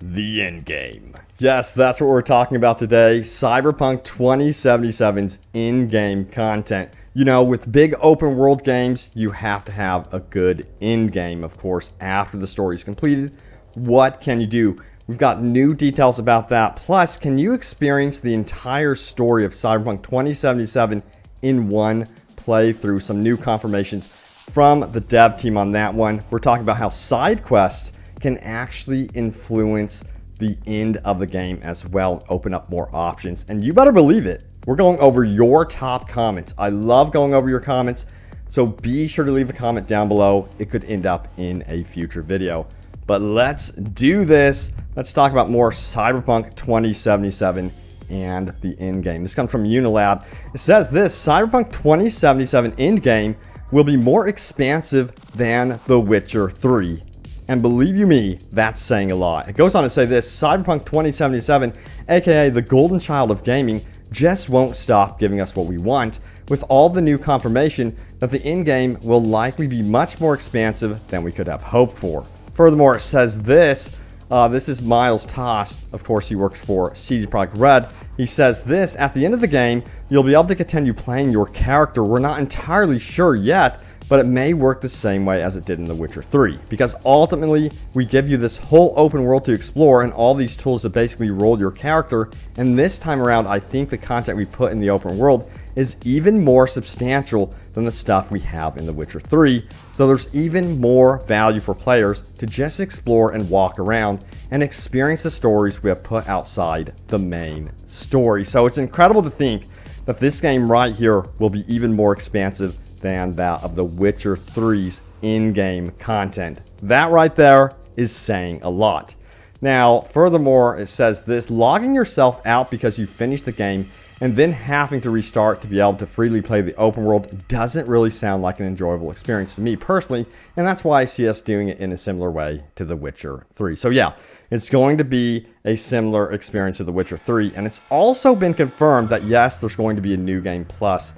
the in-game. Yes, that's what we're talking about today. Cyberpunk 2077's in-game content. You know, with big open world games, you have to have a good in-game, of course, after the story is completed. What can you do? We've got new details about that. Plus, can you experience the entire story of Cyberpunk 2077 in one playthrough? Some new confirmations from the dev team on that one. We're talking about how side quests can actually influence the end of the game as well, open up more options. And you better believe it, we're going over your top comments. I love going over your comments, so be sure to leave a comment down below. It could end up in a future video. But let's do this. Let's talk about more Cyberpunk 2077 and the in-game. This comes from Unilab. It says this: Cyberpunk 2077 in-game will be more expansive than The Witcher 3. And believe you me, that's saying a lot. It goes on to say this: Cyberpunk 2077, aka the golden child of gaming, just won't stop giving us what we want, with all the new confirmation that the in-game will likely be much more expansive than we could have hoped for. Furthermore, it says this. This is Miles Tost. Of course, he works for CD Projekt Red. He says this: at the end of the game, you'll be able to continue playing your character. We're not entirely sure yet, but it may work the same way as it did in The Witcher 3. Because ultimately, we give you this whole open world to explore and all these tools to basically roll your character. And this time around, I think the content we put in the open world is even more substantial than the stuff we have in The Witcher 3. So there's even more value for players to just explore and walk around and experience the stories we have put outside the main story. So it's incredible to think that this game right here will be even more expansive than that of The Witcher 3's in-game content. That right there is saying a lot. Now, furthermore, it says this: logging yourself out because you finished the game and then having to restart to be able to freely play the open world doesn't really sound like an enjoyable experience to me personally, and that's why I see us doing it in a similar way to The Witcher 3. So yeah, it's going to be a similar experience to The Witcher 3, and it's also been confirmed that yes, there's going to be a New Game Plus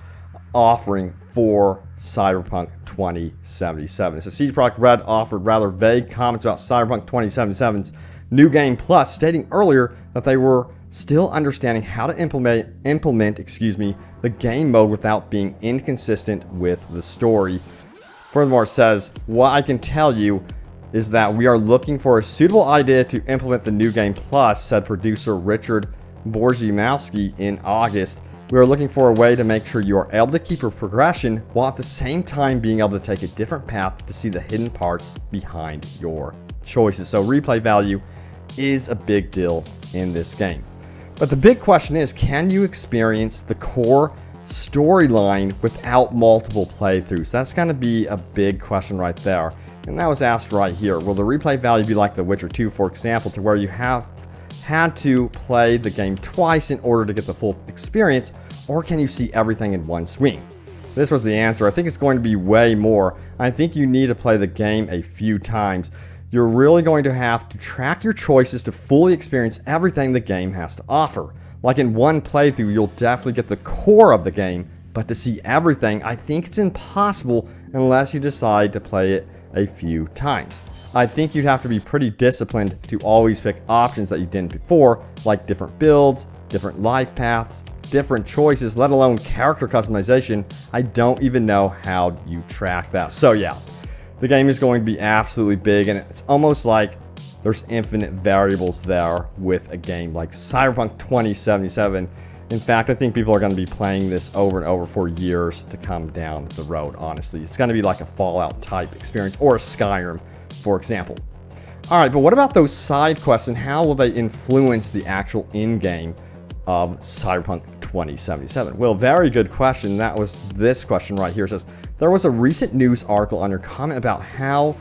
offering for Cyberpunk 2077. So CD Projekt Red offered rather vague comments about Cyberpunk 2077's New Game Plus, stating earlier that they were still understanding how to implement the game mode without being inconsistent with the story. Furthermore, it says, what I can tell you is that we are looking for a suitable idea to implement the New Game Plus, said producer Richard Borzymowski in August. We are looking for a way to make sure you are able to keep your progression while at the same time being able to take a different path to see the hidden parts behind your choices. So replay value is a big deal in this game. But the big question is, can you experience the core storyline without multiple playthroughs? That's going to be a big question right there. And that was asked right here. Will the replay value be like The Witcher 2, for example, to where you have had to play the game twice in order to get the full experience, or can you see everything in one swing? This was the answer. I think it's going to be way more. I think you need to play the game a few times. You're really going to have to track your choices to fully experience everything the game has to offer. Like in one playthrough, you'll definitely get the core of the game, but to see everything, I think it's impossible unless you decide to play it a few times. I think you'd have to be pretty disciplined to always pick options that you didn't before, like different builds, different life paths, different choices, let alone character customization. I don't even know how you track that. So yeah, the game is going to be absolutely big, and it's almost like there's infinite variables there with a game like Cyberpunk 2077. In fact, I think people are going to be playing this over and over for years to come down the road, honestly. It's going to be like a Fallout type experience, or a Skyrim, for example. Alright, but what about those side quests, and how will they influence the actual in-game of Cyberpunk 2077? Well, very good question. That was this question right here. It says, there was a recent news article under comment about how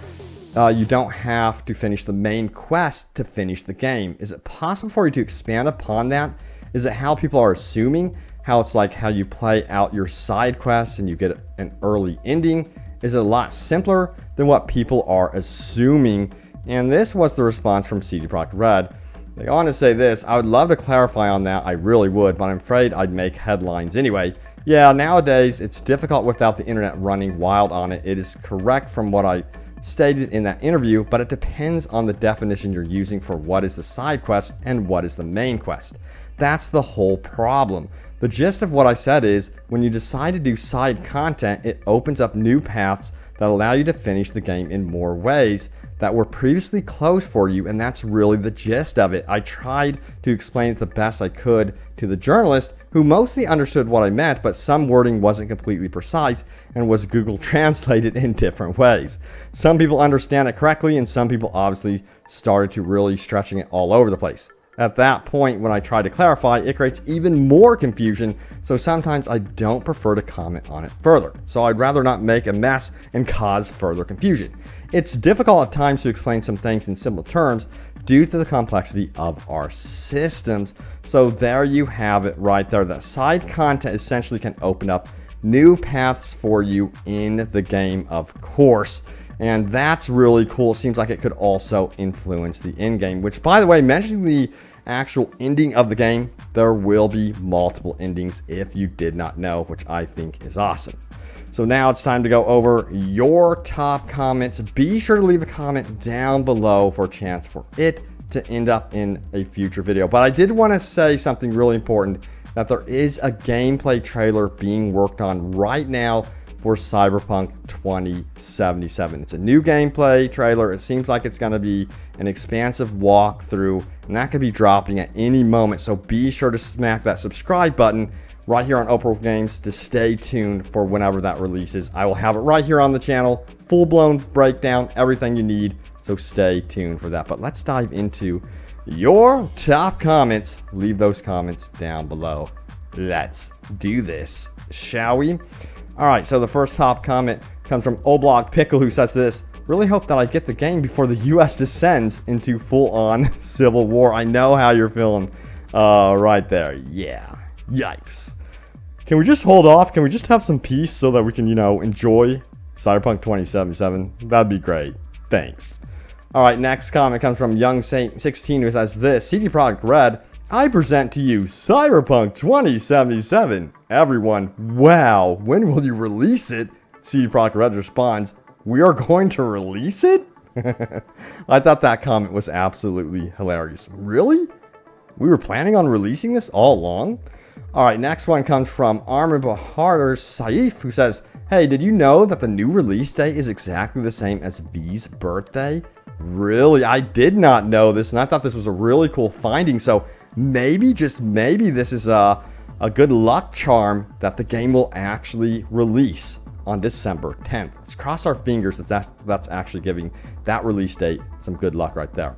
you don't have to finish the main quest to finish the game. Is it possible for you to expand upon that? Is it how people are assuming? How it's like how you play out your side quests and you get an early ending? Is it a lot simpler than what people are assuming? And this was the response from CD Projekt Red. They go on to say this: I would love to clarify on that, I really would, but I'm afraid I'd make headlines anyway. Yeah, nowadays it's difficult without the internet running wild on it. It is correct from what I stated in that interview, but it depends on the definition you're using for what is the side quest and what is the main quest. That's the whole problem. The gist of what I said is, when you decide to do side content, it opens up new paths that allow you to finish the game in more ways that were previously closed for you, and that's really the gist of it. I tried to explain it the best I could to the journalist, who mostly understood what I meant, but some wording wasn't completely precise and was Google translated in different ways. Some people understand it correctly, and some people obviously started to really stretching it all over the place. At that point, when I try to clarify, it creates even more confusion, so sometimes I don't prefer to comment on it further. So I'd rather not make a mess and cause further confusion. It's difficult at times to explain some things in simple terms due to the complexity of our systems. So there you have it right there. That side content essentially can open up new paths for you in the game, of course. And that's really cool. It seems like it could also influence the end game, which, by the way, mentioning the actual ending of the game, there will be multiple endings if you did not know, which I think is awesome. So now it's time to go over your top comments. Be sure to leave a comment down below for a chance for it to end up in a future video. But I did want to say something really important, that there is a gameplay trailer being worked on right now for Cyberpunk 2077. It's a new gameplay trailer. It seems like it's going to be an expansive walkthrough, and that could be dropping at any moment. So be sure to smack that subscribe button right here on Open World Games to stay tuned for whenever that releases. I will have it right here on the channel, full-blown breakdown, everything you need. So stay tuned for that. But let's dive into your top comments. Leave those comments down below. Let's do this, shall we? All right, so the first top comment comes from Oblog Pickle, who says this: really hope that I get the game before the US descends into full-on civil war. I know how you're feeling right there. Yeah, yikes. Can we just hold off? Can we just have some peace so that we can, enjoy Cyberpunk 2077? That'd be great. Thanks. All right, next comment comes from Young Saint 16, who says this: CD Projekt Red, I present to you Cyberpunk 2077. Everyone, wow, when will you release it? CD Projekt Red responds, we are going to release it? I thought that comment was absolutely hilarious. Really? We were planning on releasing this all along? All right, next one comes from Armor Bahar Saif, who says, hey, did you know that the new release date is exactly the same as V's birthday? Really? I did not know this, and I thought this was a really cool finding. So maybe, just maybe, this is a good luck charm that the game will actually release on December 10th. Let's cross our fingers that that's actually giving that release date some good luck right there.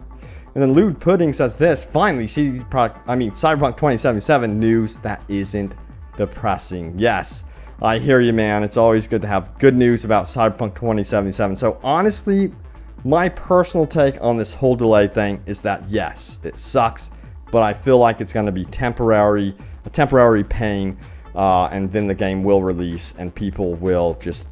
And then Lewd Pudding says this: finally, Cyberpunk 2077 news that isn't depressing. Yes, I hear you, man. It's always good to have good news about Cyberpunk 2077. So honestly, my personal take on this whole delay thing is that yes, it sucks, but I feel like it's going to be temporary, a temporary pain, and then the game will release and people will just,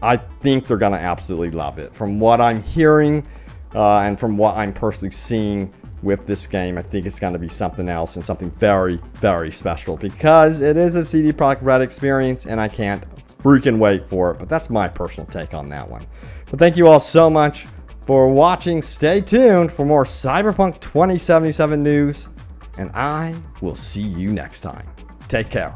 I think they're going to absolutely love it. From what I'm hearing and from what I'm personally seeing with this game, I think it's going to be something else and something very, very special, because it is a CD Projekt Red experience and I can't freaking wait for it. But that's my personal take on that one. But thank you all so much for watching. Stay tuned for more Cyberpunk 2077 news, and I will see you next time. Take care.